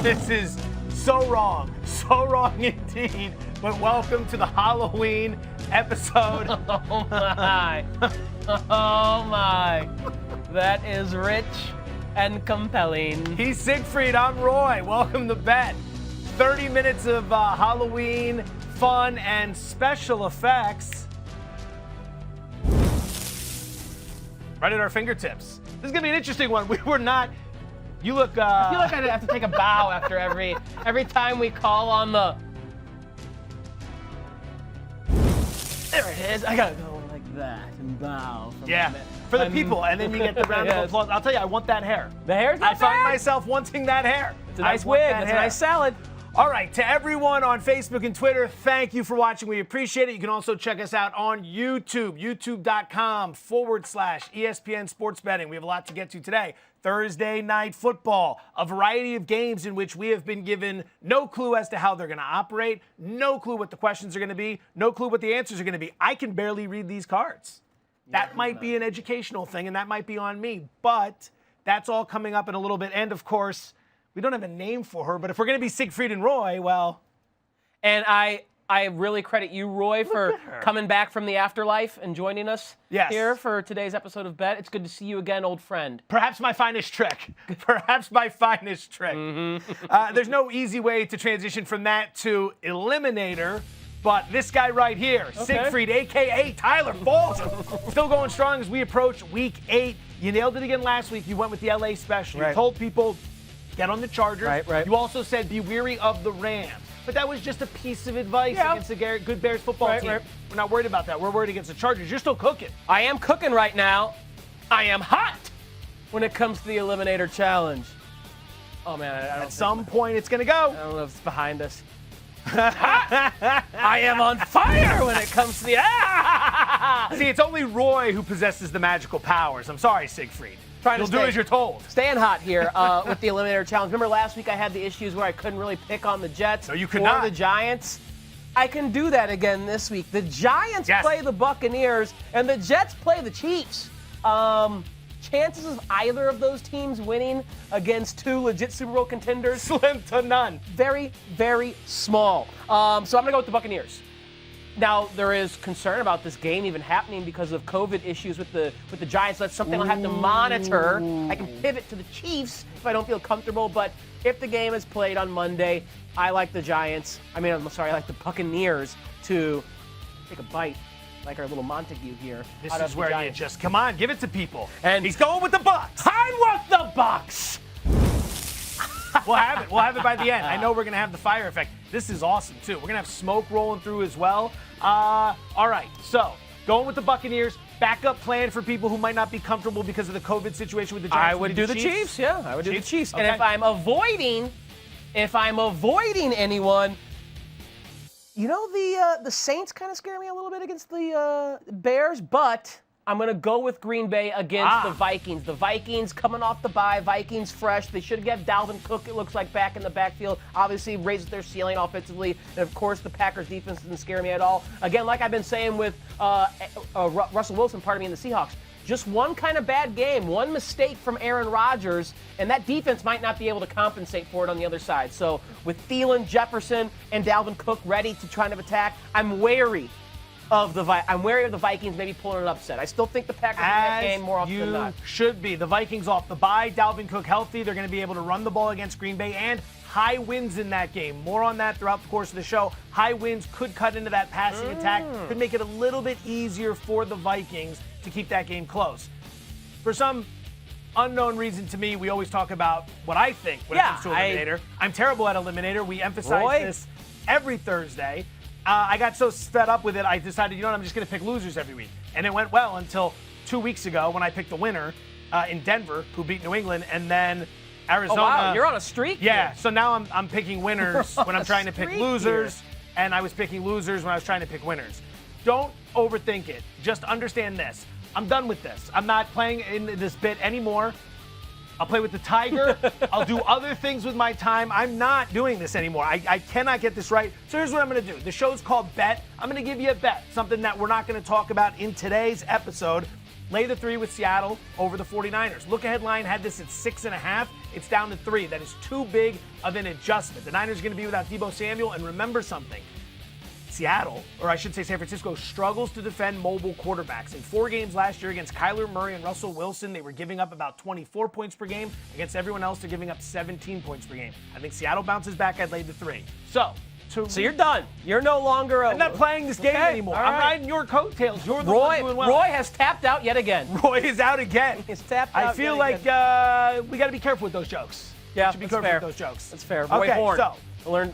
This is so wrong indeed. But welcome to the Halloween episode. Oh my. Oh my. That is rich and compelling. He's Siegfried, I'm Roy. Welcome to Bet. 30 minutes of Halloween fun and special effects right at our fingertips. This is gonna be an interesting one. We were not. You look. I feel like I have to take a bow after every time we call on the. There it is. I gotta go like that and bow. For the people, and then you get the round of applause. I'll tell you, I want that hair. The hair's not I find myself wanting that hair. It's a nice wig. It's a nice salad. All right, to everyone on Facebook and Twitter, thank you for watching. We appreciate it. You can also check us out on YouTube, youtube.com/ESPN Sports Betting. We have a lot to get to today. Thursday night football, a variety of games in which we have been given no clue as to how they're going to operate, no clue what the questions are going to be, no clue what the answers are going to be. I can barely read these cards. That might be an educational thing, and that might be on me, but that's all coming up in a little bit. And, of course, we don't have a name for her, but if we're going to be Siegfried and Roy, well. And I really credit you, Roy, for coming back from the afterlife and joining us here for today's episode of Bet. It's good to see you again, old friend. Perhaps my finest trick. Perhaps my finest trick. Mm-hmm. There's no easy way to transition from that to Eliminator, but this guy right here, Siegfried, a.k.a. Tyler Fulton, still going strong as we approach Week 8. You nailed it again last week. You went with the L.A. special. You told people, get on the Chargers. Right. You also said be weary of the Rams. But that was just a piece of advice against the good Bears football team. We're not worried about that. We're worried against the Chargers. You're still cooking. I am cooking right now. I am hot when it comes to the Eliminator Challenge. Oh, man. At some point, it's going to go. I don't know if it's behind us. I am on fire when it comes to the... See, it's only Roy who possesses the magical powers. I'm sorry, Siegfried. You'll do as you're told. Staying hot here with the Eliminator Challenge. Remember last week I had the issues where I couldn't really pick on the Jets or the Giants? I can do that again this week. The Giants play the Buccaneers, and the Jets play the Chiefs. Chances of either of those teams winning against two legit Super Bowl contenders? Slim to none. Very, very small. So I'm going to go with the Buccaneers. Now, there is concern about this game even happening because of COVID issues with the Giants. That's something I'll have to monitor. I can pivot to the Chiefs if I don't feel comfortable, but if the game is played on Monday, I like the Giants. I like the Buccaneers to take a bite, like our little Montague here. This is where you just, come on, give it to people. And he's going with the Bucs. I want the Bucs. We'll have it. We'll have it by the end. I know we're going to have the fire effect. This is awesome, too. We're going to have smoke rolling through as well. All right, so going with the Buccaneers. Backup plan for people who might not be comfortable because of the COVID situation with the Giants. I would do the Chiefs. Yeah, I would do the Chiefs. Okay. And if I'm avoiding anyone, you know, the Saints kind of scare me a little bit against the Bears, but I'm going to go with Green Bay against the Vikings. The Vikings coming off the bye, Vikings fresh. They should get Dalvin Cook, it looks like, back in the backfield. Obviously raises their ceiling offensively. And, of course, the Packers defense doesn't scare me at all. Again, like I've been saying with Russell Wilson, and the Seahawks, just one kind of bad game, one mistake from Aaron Rodgers, and that defense might not be able to compensate for it on the other side. So with Thielen, Jefferson, and Dalvin Cook ready to try to attack, I'm wary of the Vikings maybe pulling an upset. I still think the Packers win that game more often than not. Should be. The Vikings off the bye, Dalvin Cook healthy. They're going to be able to run the ball against Green Bay and high wins in that game. More on that throughout the course of the show. High wins could cut into that passing attack, could make it a little bit easier for the Vikings to keep that game close. For some unknown reason to me, we always talk about what I think when it comes to Eliminator. I'm terrible at Eliminator. We emphasize this every Thursday. I got so fed up with it, I decided, I'm just going to pick losers every week. And it went well until 2 weeks ago when I picked the winner in Denver, who beat New England, and then Arizona. Oh, wow, you're on a streak? Yeah, so now I'm picking winners when I'm trying to pick losers, and I was picking losers when I was trying to pick winners. Don't overthink it. Just understand this. I'm done with this. I'm not playing in this bit anymore. I'll play with the Tiger. I'll do other things with my time. I'm not doing this anymore. I cannot get this right. So here's what I'm going to do. The show's called Bet. I'm going to give you a bet, something that we're not going to talk about in today's episode. lay the 3 with Seattle over the 49ers. Look-ahead line had this at 6.5. It's down to 3. That is too big of an adjustment. The Niners are going to be without Deebo Samuel, and remember something. Seattle, or I should say San Francisco, struggles to defend mobile quarterbacks. In 4 games last year against Kyler Murray and Russell Wilson, they were giving up about 24 points per game. Against everyone else, they're giving up 17 points per game. I think Seattle bounces back. I'd lay the 3. So you're done. You're no longer I'm not playing this game anymore. Right. I'm riding your coattails. You're the one doing well. Roy has tapped out yet again. Roy is out again. He's tapped out. I feel like we got to be careful with those jokes. Yeah, be careful with those jokes. That's fair. Roy Horn. So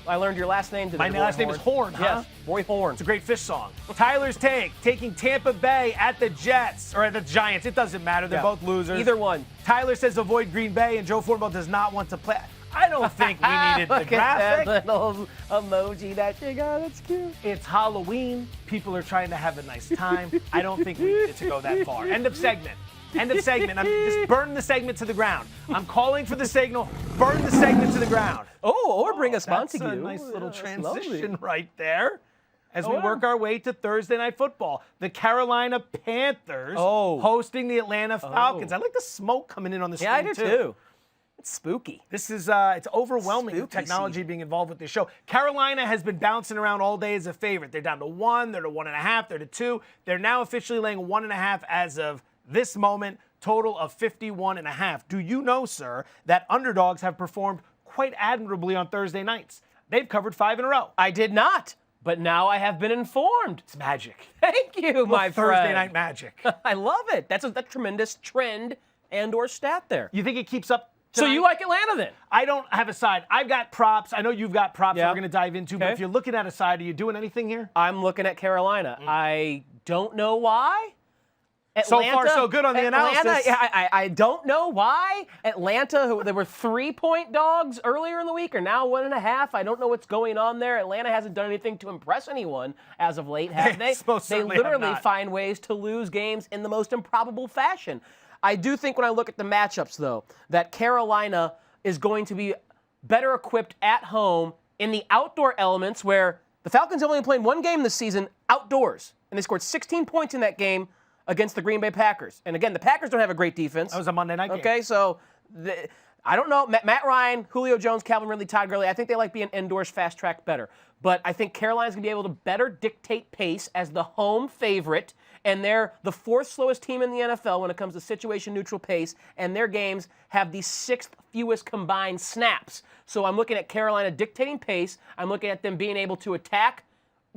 I learned your last name today. My last name is Horn, huh? Yes, Roy Horn. It's a great fish song. Tyler's taking Tampa Bay at the Jets, or at the Giants. It doesn't matter. They're both losers. Either one. Tyler says avoid Green Bay, and Joe Formo does not want to play. I don't think we needed the graphic. That little emoji that you got. That's cute. It's Halloween. People are trying to have a nice time. I don't think we needed to go that far. End of segment. End of segment. I'm just burn the segment to the ground. I'm calling for the signal. Burn the segment to the ground. Or bring us Montague. That's a nice little transition right there. As we work our way to Thursday Night Football, the Carolina Panthers hosting the Atlanta Falcons. I like the smoke coming in on the screen, Yeah, I do too. It's spooky. This is it's overwhelming with technology being involved with this show. Carolina has been bouncing around all day as a favorite. They're down to 1, they're to 1.5, they're to 2. They're now officially laying 1.5 as of this moment, total of 51.5. Do you know, sir, that underdogs have performed quite admirably on Thursday nights? They've covered 5 in a row. I did not, but now I have been informed. It's magic. Thank you, my friend. Thursday night magic. I love it. That's a tremendous trend and/or stat there. You think it keeps up tonight? So you like Atlanta then? I don't have a side. I've got props. I know you've got props that we're going to dive into, but Okay. if you're looking at a side, are you doing anything here? I'm looking at Carolina. I don't know why. Atlanta, so far, so good on the analysis. I don't know why. Atlanta, they were 3-point dogs earlier in the week, are now 1.5. I don't know what's going on there. Atlanta hasn't done anything to impress anyone as of late, have they? They literally find ways to lose games in the most improbable fashion. I do think when I look at the matchups, though, that Carolina is going to be better equipped at home in the outdoor elements where the Falcons only played 1 game this season outdoors, and they scored 16 points in that game against the Green Bay Packers. And again, the Packers don't have a great defense. That was a Monday night game. Okay, so I don't know. Matt Ryan, Julio Jones, Calvin Ridley, Todd Gurley, I think they like being indoors, fast track better. But I think Carolina's going to be able to better dictate pace as the home favorite. And they're the 4th slowest team in the NFL when it comes to situation-neutral pace. And their games have the 6th fewest combined snaps. So I'm looking at Carolina dictating pace. I'm looking at them being able to attack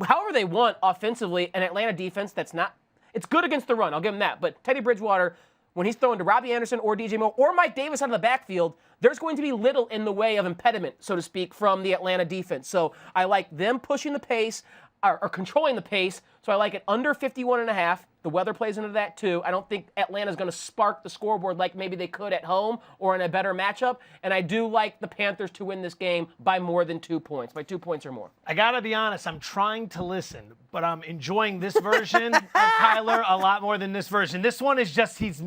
however they want offensively. An Atlanta defense that's not... It's good against the run, I'll give him that. But Teddy Bridgewater, when he's throwing to Robbie Anderson or DJ Moore or Mike Davis out of the backfield, there's going to be little in the way of impediment, so to speak, from the Atlanta defense. So I like them pushing the pace or controlling the pace. So I like it under 51.5. The weather plays into that too. I don't think Atlanta's going to spark the scoreboard like maybe they could at home or in a better matchup. And I do like the Panthers to win this game by more than 2 points, by 2 points or more. I got to be honest, I'm trying to listen, but I'm enjoying this version of Kyler a lot more than this version. This one is just, he's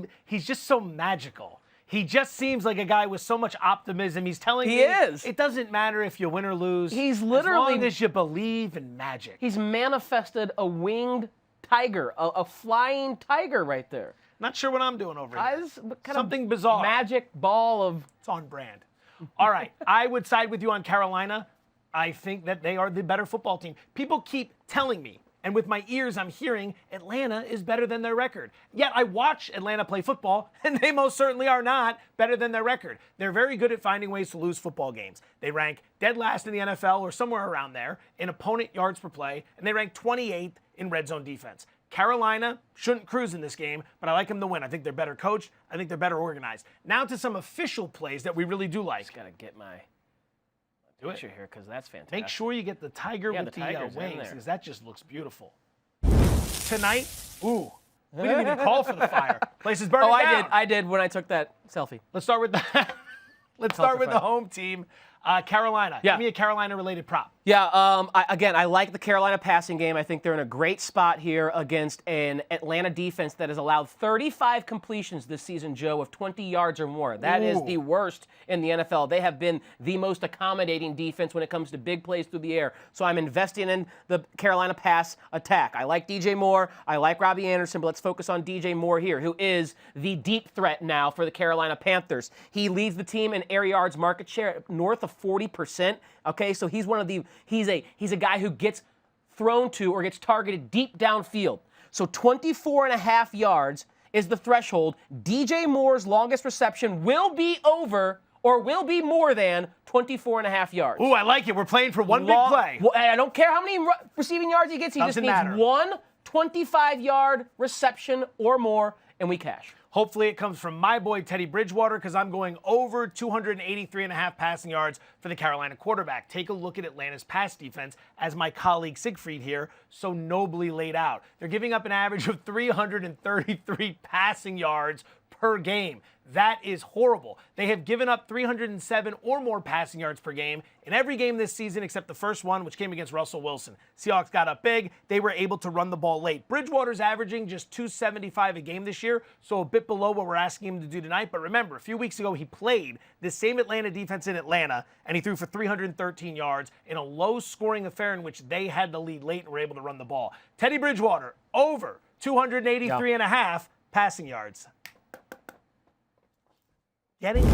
just so magical. He just seems like a guy with so much optimism. He's telling me it doesn't matter if you win or lose. He's literally, as long as you believe in magic. He's manifested a winged tiger, a flying tiger right there. Not sure what I'm doing over here. Something of bizarre. Magic ball of... It's on brand. All right, I would side with you on Carolina. I think that they are the better football team. People keep telling me, and with my ears I'm hearing, Atlanta is better than their record. Yet I watch Atlanta play football, and they most certainly are not better than their record. They're very good at finding ways to lose football games. They rank dead last in the NFL or somewhere around there in opponent yards per play, and they rank 28th in red zone defense. Carolina shouldn't cruise in this game, but I like them to win. I think they're better coached. I think they're better organized. Now to some official plays that we really do like. Just got to get my picture here because that's fantastic. Make sure you get the tiger with the wings because that just looks beautiful. Tonight, we didn't even call for the fire. Place is burning down. I did when I took that selfie. Let's start with the home team, Carolina. Give me a Carolina-related prop. Yeah, I like the Carolina passing game. I think they're in a great spot here against an Atlanta defense that has allowed 35 completions this season, Joe, of 20 yards or more. That is the worst in the NFL. They have been the most accommodating defense when it comes to big plays through the air. So I'm investing in the Carolina pass attack. I like DJ Moore. I like Robbie Anderson, but let's focus on DJ Moore here, who is the deep threat now for the Carolina Panthers. He leads the team in air yards market share north of 40%. Okay, so he's one of the he's a guy who gets thrown to or gets targeted deep downfield. So 24.5 yards is the threshold. DJ Moore's longest reception will be over or will be more than 24.5 yards. Ooh, I like it. We're playing for one big play. Well, I don't care how many receiving yards he gets. He Doesn't just needs matter. one 25-yard reception or more, and we cash. Hopefully it comes from my boy Teddy Bridgewater because I'm going over 283.5 passing yards for the Carolina quarterback. Take a look at Atlanta's pass defense as my colleague Siegfried here so nobly laid out. They're giving up an average of 333 passing yards per game. That is horrible. They have given up 307 or more passing yards per game in every game this season except the first one, which came against Russell Wilson. Seahawks got up big. They were able to run the ball late. Bridgewater's averaging just 275 a game this year, so a bit below what we're asking him to do tonight. But remember, a few weeks ago, he played this same Atlanta defense in Atlanta, and he threw for 313 yards in a low-scoring affair in which they had the lead late and were able to run the ball. Teddy Bridgewater, over 283.5 passing yards. Getting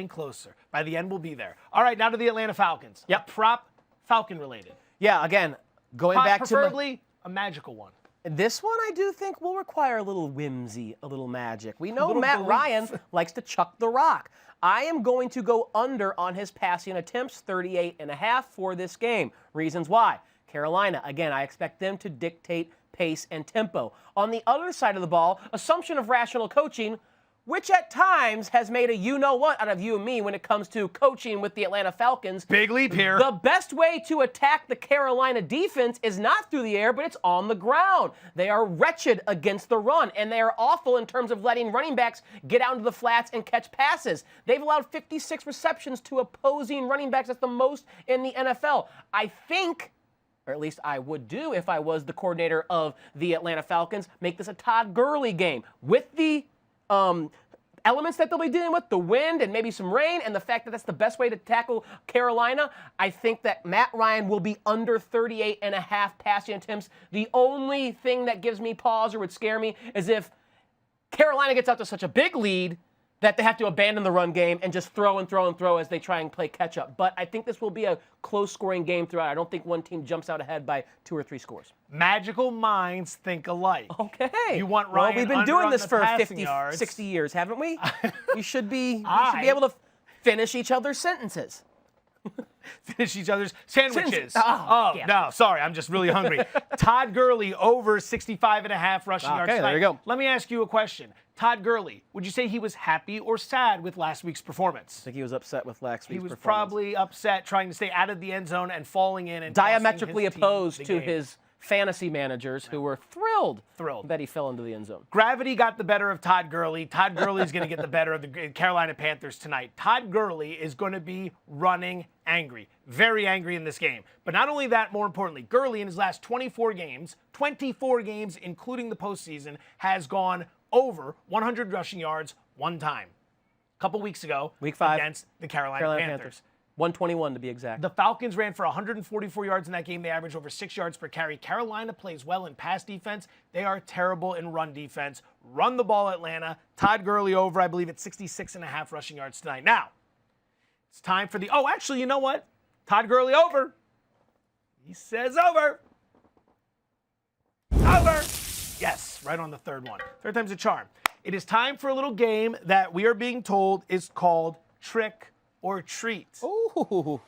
closer. By the end, we'll be there. All right, now to the Atlanta Falcons. Yep. Prop Falcon related. Yeah, again, going back to preferably a magical one. This one I do think will require a little whimsy, a little magic. We know little Matt belief. Ryan likes to chuck the rock. I am going to go under on his passing attempts, 38.5 for this game. Reasons why. Carolina, again, I expect them to dictate pace and tempo. On the other side of the ball, assumption of rational coaching, which at times has made a you-know-what out of you and me when it comes to coaching with the Atlanta Falcons. Big leap here. The best way to attack the Carolina defense is not through the air, but it's on the ground. They are wretched against the run, and they are awful in terms of letting running backs get out into the flats and catch passes. They've allowed 56 receptions to opposing running backs. That's the most in the NFL. I think, or at least I would do if I was the coordinator of the Atlanta Falcons, make this a Todd Gurley game. With the elements that they'll be dealing with, the wind and maybe some rain, and the fact that that's the best way to tackle Carolina, I think that Matt Ryan will be under 38.5 passing attempts. The only thing that gives me pause or would scare me is if Carolina gets out to such a big lead that they have to abandon the run game and just throw and throw and throw as they try and play catch-up. But I think this will be a close-scoring game throughout. I don't think one team jumps out ahead by 2 or 3 scores. Magical minds think alike. Okay. You want Ryan Well, we've been under doing on this the for passing 50, yards. 60 years, haven't we? We should be able to finish each other's sentences. Finish each other's sandwiches. Oh, yeah. No, sorry, I'm just really hungry. Todd Gurley over 65.5 rushing yards Okay, tonight. there you go. Let me ask you a question. Todd Gurley, would you say he was happy or sad with last week's performance? I think he was upset with last week's He was performance. probably upset trying to stay out of the end zone and falling in and costing diametrically his team opposed the to game. his fantasy managers who were thrilled Thrilled. that he fell into the end zone. Gravity got the better of Todd Gurley. Todd Gurley is going to get the better of the Carolina Panthers tonight. Todd Gurley is going to be running angry, very angry in this game. But not only that, more importantly, Gurley in his last 24 games, including the postseason, has gone over 100 rushing yards one time. A couple weeks ago, Week 5 against the Carolina Panthers. 121 to be exact. The Falcons ran for 144 yards in that game. They averaged over 6 yards per carry. Carolina plays well in pass defense. They are terrible in run defense. Run the ball, Atlanta. Todd Gurley over, I believe, at 66.5 rushing yards tonight. Now, it's time for the... Oh, actually, you know what? Todd Gurley over. He says over. Over. Yes, right on the third one. Third time's a charm. It is time for a little game that we are being told is called Trick or Treat. Ooh.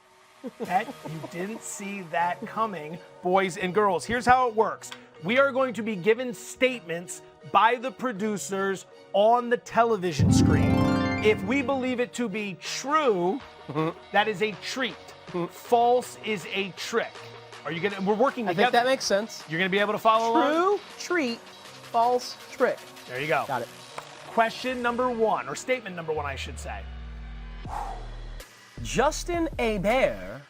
Bet you didn't see that coming, boys and girls. Here's how it works. We are going to be given statements by the producers on the television screen. If we believe it to be true, that is a treat. False is a trick. Are you gonna? We're working together. I think that makes sense. You're gonna be able to follow along? True, treat, false, trick. There you go. Got it. Question number 1, or statement number 1, I should say. Justin Herbert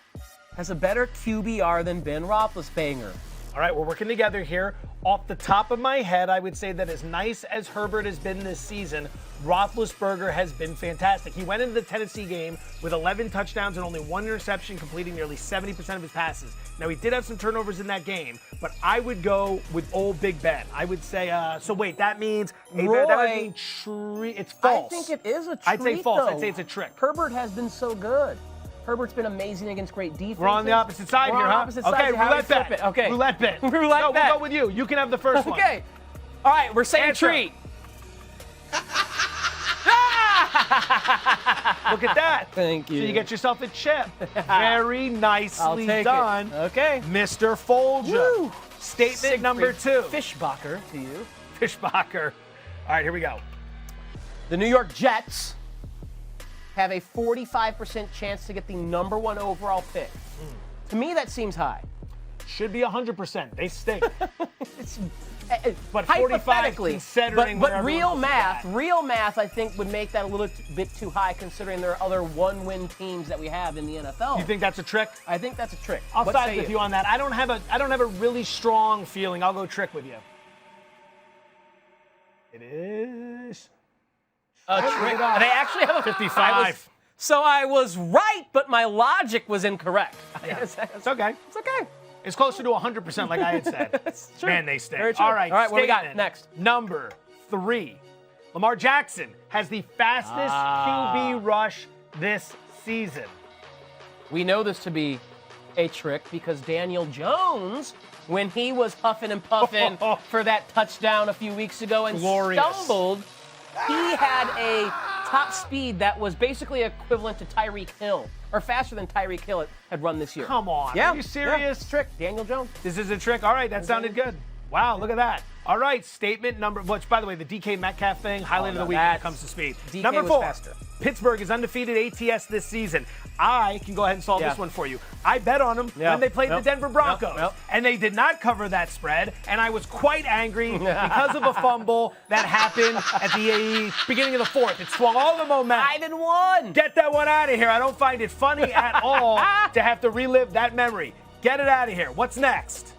has a better QBR than Ben Roethlisberger. All right, we're working together here. Off the top of my head, I would say that as nice as Herbert has been this season, Roethlisberger has been fantastic. He went into the Tennessee game with 11 touchdowns and only 1 interception, completing nearly 70% of his passes. Now, he did have some turnovers in that game, but I would go with old Big Ben. I would say, so wait, that means Roy, that would mean it's false. I think it is a treat, I'd say false. though. I'd say it's a trick. Herbert has been so good. Herbert's been amazing against great defense. We're on the opposite side here, huh? Okay, roulette bet. Okay. Roulette bet. Roulette bet. We'll go with you. You can have the first one. Okay. All right, we're saying treat. Look at that. Thank you. So you get yourself a chip. Very nicely I'll take done. it. Okay. Mr. Folger. Woo. Statement Siegfried number 2. Fischbacher to you. Fischbacher. All right, here we go. The New York Jets have a 45% chance to get the number 1 overall pick. To me, that seems high. Should be 100%. They stink. But 45 hypothetically, considering but real math, I think would make that a little bit too high considering there are other 1-win teams that we have in the NFL. You think that's a trick? I think that's a trick. I'll What side say with you on that. I don't have a really strong feeling. I'll go trick with you. It is a trick. They actually have a 55. So I was right, but my logic was incorrect. Yeah. It's okay. It's okay. It's closer to 100% like I had said. That's true. Man, they stink. Very true. All right, what do we got statement next? Number 3. Lamar Jackson has the fastest QB rush this season. We know this to be a trick because Daniel Jones, when he was huffing and puffing for that touchdown a few weeks ago and stumbled, he had a top speed that was basically equivalent to Tyreek Hill, or faster than Tyreek Hill had run this year. Come on. Yeah. Are you serious? Yeah, it's a trick. Daniel Jones. This is a trick. All right, that sounded good. Wow, look at that. All right, statement number, which, by the way, the DK Metcalf thing, highlight of the week when it comes to speed. DK Number was 4, faster. Pittsburgh is undefeated ATS this season. I can go ahead and solve this one for you. I bet on them when they played the Denver Broncos, and they did not cover that spread, and I was quite angry because of a fumble that happened at the beginning of the 4th. It swung all the momentum. 5-1. Get that one out of here. I don't find it funny at all to have to relive that memory. Get it out of here. What's next?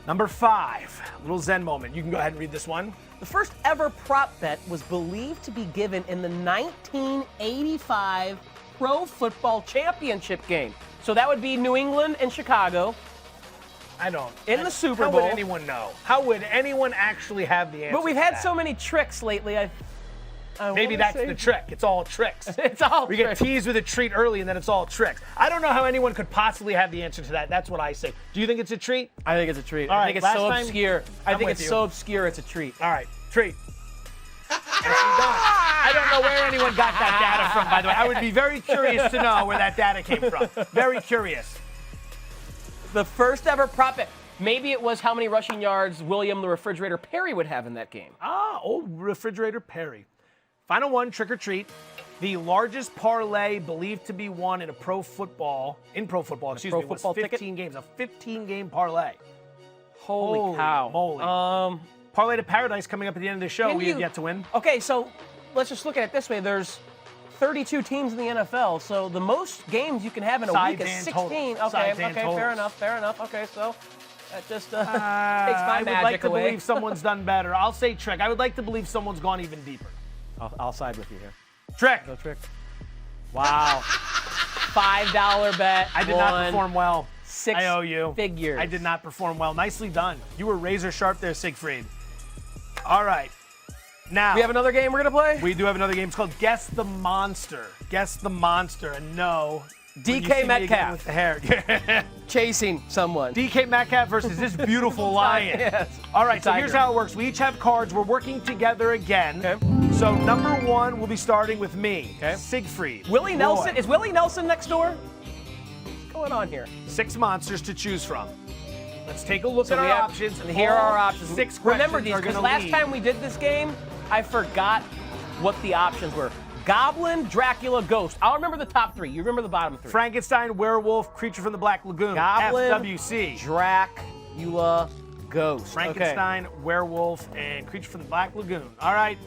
Number 5, little Zen moment. You can go ahead and read this one. The first ever prop bet was believed to be given in the 1985 Pro Football Championship game. So that would be New England and Chicago. In the Super Bowl. How would anyone know? How would anyone actually have the answer? But we've had so many tricks lately. Maybe that's the trick. It's all tricks. It's all we tricks. get teased with a treat early, and then it's all tricks. I don't know how anyone could possibly have the answer to that. That's what I say. Do you think it's a treat? I think it's a treat. All I right, think it's last so time, obscure. I I'm think with it's you. so obscure it's a treat. All right, treat. I don't know where anyone got that data from, by the way. I would be very curious to know where that data came from. Very curious. The first ever prop bet. Maybe it was how many rushing yards William the Refrigerator Perry would have in that game. Old Refrigerator Perry. Final one, trick or treat. The largest parlay believed to be won in pro football, was 15 games. A 15-game parlay. Holy cow. Moly. Parlay to Paradise coming up at the end of the show. We have yet to win. Okay, so let's just look at it this way. There's 32 teams in the NFL, so the most games you can have in a week is 16. Okay, fair enough. Okay, so that just takes my magic away. I would like to believe someone's done better. I'll say trick. I would like to believe someone's gone even deeper. I'll side with you here. Trick. No trick. Wow. $5 bet. I did not perform well. 6 I owe you. figures. I did not perform well. Nicely done. You were razor sharp there, Siegfried. All right. Now. We have another game we're going to play? We do have another game. It's called Guess the Monster. Guess the Monster. And no. DK Metcalf. With the hair. Chasing someone. DK Metcalf versus this beautiful lion. Yes. All right, so here's how it works. We each have cards. We're working together again. Okay. So number 1 will be starting with me, okay. Siegfried. Willie Nelson. Is Willie Nelson next door? What's going on here? 6 monsters to choose from. Let's take a look at our options. And here are our options. 6 Remember these, because last time we did this game, I forgot what the options were. Goblin, Dracula, Ghost. I'll remember the top 3. You remember the bottom 3. Frankenstein, Werewolf, Creature from the Black Lagoon. Goblin, FWC. Dracula, Ghost. Frankenstein, Werewolf, and Creature from the Black Lagoon. All right.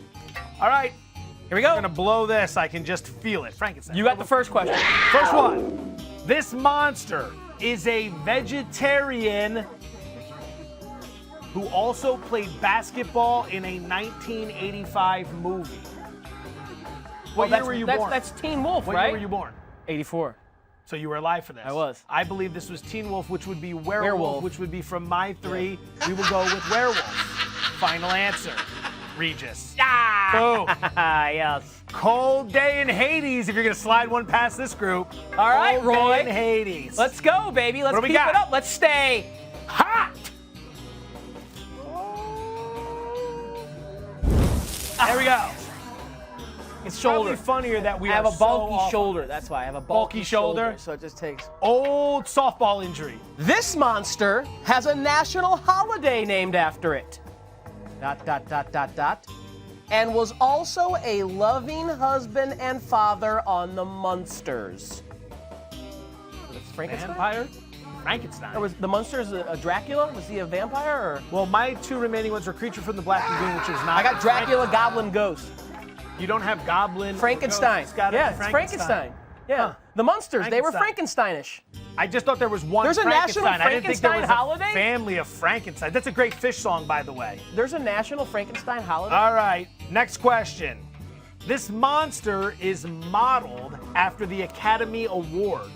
Here Here we go. We're going to blow this. I can just feel it. Frankenstein. You got the first question. First one. This monster is a vegetarian who also played basketball in a 1985 movie. What year were you born? That's Teen Wolf, What right? year were you born? 84. So you were alive for this. I was. I believe this was Teen Wolf, which would be Werewolf, Werewolf. which would be from my 3. We will go with Werewolf. Final answer. Regis. Boom. Yes. Cold day in Hades, if you're going to slide one past this group. All right, Cold Roy. day in Hades. Let's go, baby. Let's What do we keep got? it up. Let's stay hot. There we go. It's Probably shoulder. funnier that we I have are a bulky so off. shoulder. That's why I have a Bulky shoulder? So it just takes. Old softball injury. This monster has a national holiday named after it. ... And was also a loving husband and father on the Munsters. Was it Frankenstein? Vampire? Frankenstein. Or was the Munsters a Dracula? Was he a vampire? Or? Well, my 2 remaining ones were Creature from the Black Lagoon, which was not. I got Dracula, Goblin, Ghost. You don't have Goblin. or Frankenstein. Ghost. It's gotta Yeah, be it's Frankenstein. Yeah. Huh. The Munsters, they were Frankensteinish. I just thought there was one There's a Frankenstein. national I didn't think there was Frankenstein holiday? a family of Frankenstein. That's a great Fish song, by the way. There's a national Frankenstein holiday? All right, next question. This monster is modeled after the Academy Award.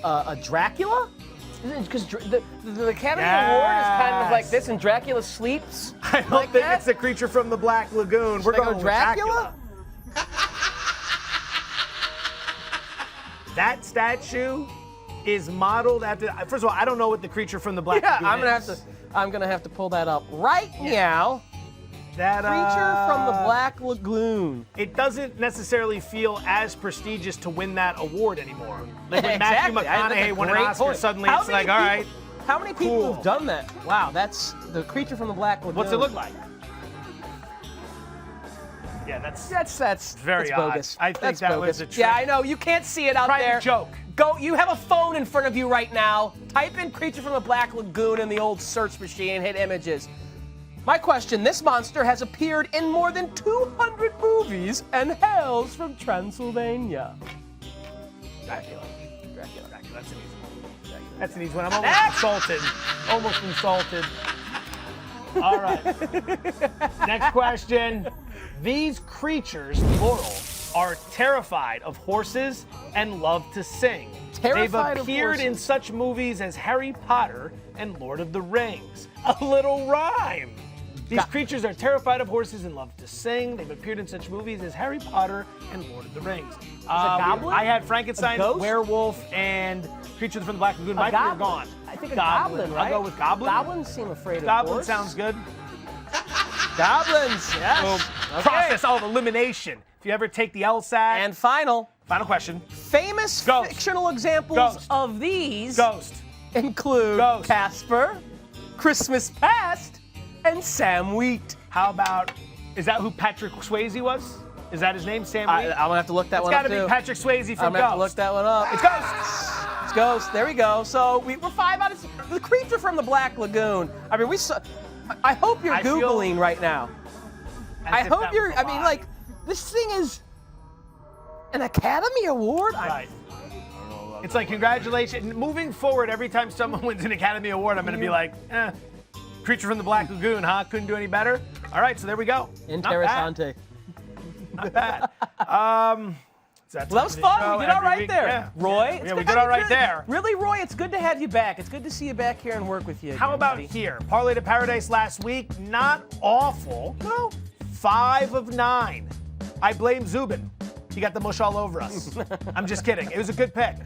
A Dracula? Because the Academy Award is kind of like this, and Dracula sleeps. I don't like think that? it's the Creature from the Black Lagoon. We're Should I going go with Dracula? That statue is modeled after. First of all, I don't know what the Creature from the Black Yeah, Lagoon I'm gonna have to pull that up right now. That Creature from the Black Lagoon. It doesn't necessarily feel as prestigious to win that award anymore. Like when Matthew Exactly. That's a McConaughey won an great Oscar, point. suddenly How it's many like, all right, people- How many people cool. have done that? Wow, that's the Creature from the Black Lagoon. what's it look like? Yeah, that's very that's odd. bogus. I think That's that bogus. was a trick. Yeah, I know. You can't see it out Private there. joke. Go. You have a phone in front of you right now. Type in Creature from the Black Lagoon in the old search machine and hit images. My question, this monster has appeared in more than 200 movies and hails from Transylvania. Dracula. Dracula. That's an easy one. That's an easy one. I'm almost insulted. Almost insulted. All right. Next question. These creatures, plural, are terrified of horses and love to sing. Terrified They've of appeared in horses. such movies as Harry Potter and Lord of the Rings. A little rhyme. These creatures are terrified of horses and love to sing. They've appeared in such movies as Harry Potter and Lord of the Rings. goblin? I had Frankenstein, A ghost? Werewolf, and Creatures from the Black Lagoon. My 3 are gone. I think a goblin, right? I'll go with goblin. Goblins seem afraid of Goblin horse. sounds good. Goblins, yes. Boom. Okay. Process of elimination. If you ever take the LSAT. And final question. famous Ghost. fictional examples Ghost. of these Ghost. include Ghost. Casper, Christmas Past, and Sam Wheat. How about, is that who Patrick Swayze was? Is that his name, Sam I'm Wheat? gonna have to look that It's one got up to too. be Patrick Swayze I'm from gonna have to Ghost. look that one up. It's Ghost. It's Ghost. There we go. So we're 5 out of 6. The Creature from the Black Lagoon. I mean, I hope you're I feel- Googling right now. I As if hope that you're. was a I mean, lie. like, this thing is an Academy Award. Right. It's like, congratulations. Moving forward, every time someone wins an Academy Award, I'm going to be like, Creature from the Black Lagoon, huh? Couldn't do any better? All right, so there we go. Interessante. Not bad. That's Well, that was the fun. show We did all every right week. there. Yeah. Roy, Yeah, it's we good did to have all you right really- there. Really, Roy, it's good to have you back. It's good to see you back here and work with you. How again, about buddy. here? Parlay to Paradise last week, not awful. No, 5 of 9. I blame Zubin. He got the mush all over us. I'm just kidding. It was a good pick.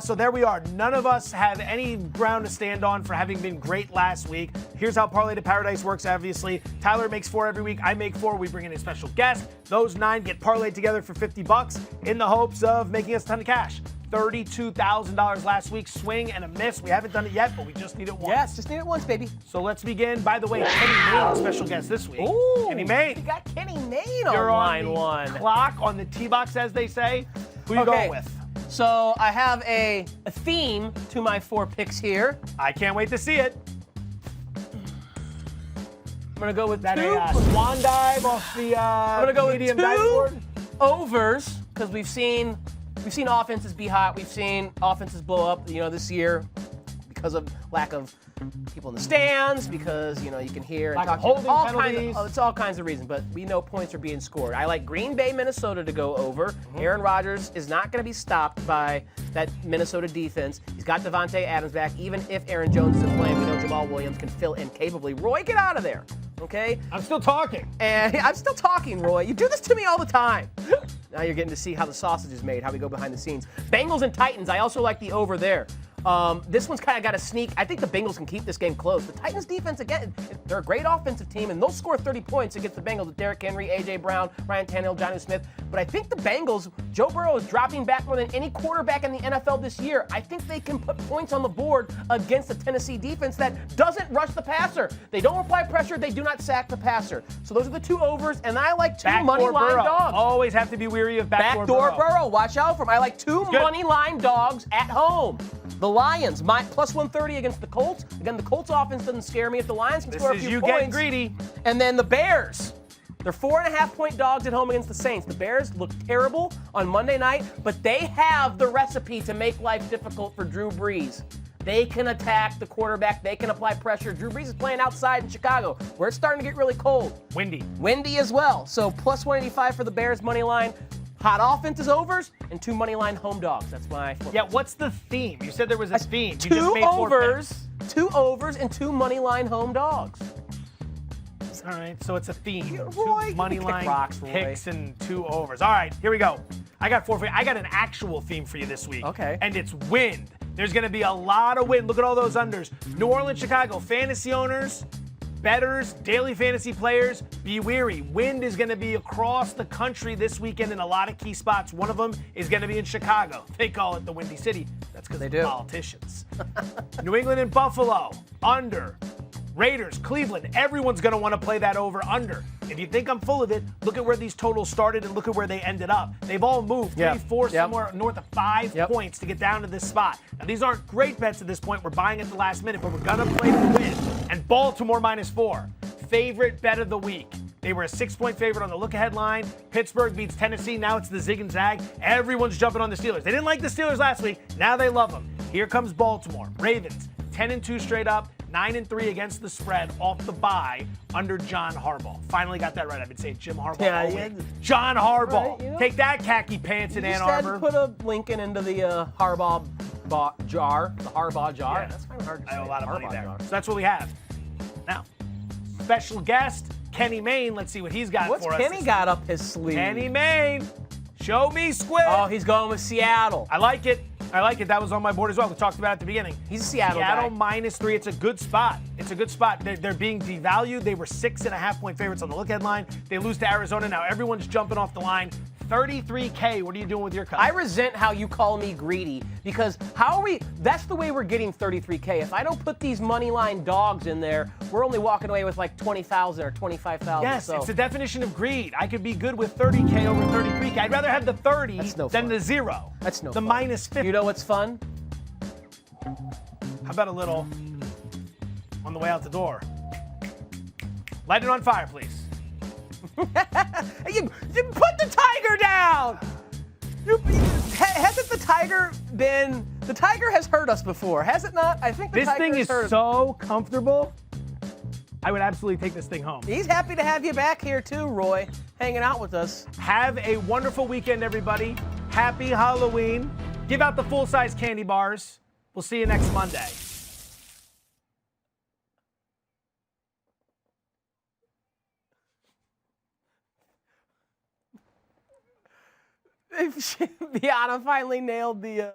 So there we are. None of us have any ground to stand on for having been great last week. Here's how Parlay to Paradise works, obviously. Tyler makes 4 every week. I make 4. We bring in a special guest. Those 9 get parlayed together for $50 in the hopes of making us a ton of cash. $32,000 last week. Swing and a miss. We haven't done it yet, but we just need it once. Yes, just need it once, baby. So let's begin. By the way, Kenny Mayne, special guest this week. Ooh, Kenny we Mayne. got Kenny Mayne on You're line on the 1. clock, on the T-box, as they say. Who you going with? So I have a theme to my 4 picks here. I can't wait to see it. going to go with That two. a swan dive off the I'm going to go with medium two diving board? overs because we've seen offenses be hot. We've seen offenses blow up, this year because of lack of people in the stands, because, you can hear and Lack talk of holding all penalties. it's all kinds of reasons, but we know points are being scored. I like Green Bay, Minnesota to go over. Aaron Rodgers is not going to be stopped by that Minnesota defense. He's got Devontae Adams back. Even if Aaron Jones isn't playing, we know Jamal Williams can fill in capably. Roy, get out of there, okay? I'm still talking. And I'm still talking, Roy. You do this to me all the time. Now you're getting to see how the sausage is made, how we go behind the scenes. Bengals and Titans, I also like the over there. This one's kind of got a sneak. I think the Bengals can keep this game close. The Titans defense, again, they're a great offensive team, and they'll score 30 points against the Bengals with Derrick Henry, A.J. Brown, Ryan Tannehill, Jonnu Smith. But I think the Bengals, Joe Burrow is dropping back more than any quarterback in the NFL this year. I think they can put points on the board against the Tennessee defense that doesn't rush the passer. They don't apply pressure. They do not sack the passer. So those are the two overs, and I like two money line dogs. Always have to be weary of backdoor Burrow. Watch out for him. I like two money line dogs at home. The Lions, plus 130 against the Colts. Again, the Colts offense doesn't scare me if the Lions can score a few points. This is you getting greedy. And then the Bears. They're 4.5-point dogs at home against the Saints. The Bears look terrible on Monday night, but they have the recipe to make life difficult for Drew Brees. They can attack the quarterback. They can apply pressure. Drew Brees is playing outside in Chicago, where it's starting to get really cold. Windy as well. So plus 185 for the Bears money line. Hot offenses overs and two money line home dogs. That's my forecast. Yeah, what's the theme? You said there was a theme. You two overs and two money line home dogs. All right, so it's a theme. Roy, two money line Roy. picks and two overs. All right, here we go. I got four for you. I got an actual theme for you this week. Okay. And it's wind. There's going to be a lot of wind. Look at all those unders. New Orleans, Chicago, fantasy owners, bettors, daily fantasy players, be weary. Wind is going to be across the country this weekend in a lot of key spots. One of them is going to be in Chicago. They call it the Windy City. That's because of the politicians. New England and Buffalo, under. Raiders, Cleveland, everyone's going to want to play that over under. If you think I'm full of it, look at where these totals started and look at where they ended up. They've all moved 3, 4, somewhere north of 5 points to get down to this spot. Now, these aren't great bets at this point. We're buying at the last minute, but we're going to play the win. And Baltimore -4. Favorite bet of the week. They were a 6-point favorite on the look-ahead line. Pittsburgh beats Tennessee. Now it's the zig and zag. Everyone's jumping on the Steelers. They didn't like the Steelers last week. Now they love them. Here comes Baltimore. Ravens, 10-2 straight up. 9-3 against the spread off the bye under John Harbaugh. Finally got that right. I've been saying Jim Harbaugh all week. John Harbaugh. Right, Take that, khaki pants in Ann Arbor. Put a Lincoln into the Harbaugh jar. The Harbaugh jar. Yeah. That's kind of hard to say. I owe a lot of money there. Jar. So that's what we have. Now, special guest, Kenny Mayne. Let's see what he's got for us. What's Kenny got up his sleeve? Kenny Mayne. Show me Squid. Oh, he's going with Seattle. I like it. That was on my board as well. We talked about it at the beginning. He's a Seattle guy. -3. It's a good spot. They're being devalued. They were 6.5-point favorites on the look-ahead line. They lose to Arizona. Now everyone's jumping off the line. 33K. What are you doing with your cut? I resent how you call me greedy because that's the way we're getting 33K. If I don't put these money line dogs in there, we're only walking away with like 20,000 or 25,000. Yes, it's the definition of greed. I could be good with 30K over 33K. I'd rather have the 30 than the 0. That's no fun. The -50. You know what's fun? How about a little on the way out the door? Light it on fire, please. You put the tiger down! Hasn't the tiger been... The tiger has hurt us before, has it not? I think the tiger This thing has is hurt us. so comfortable. I would absolutely take this thing home. He's happy to have you back here too, Roy, hanging out with us. Have a wonderful weekend, everybody. Happy Halloween. Give out the full-size candy bars. We'll see you next Monday. Biana finally nailed the...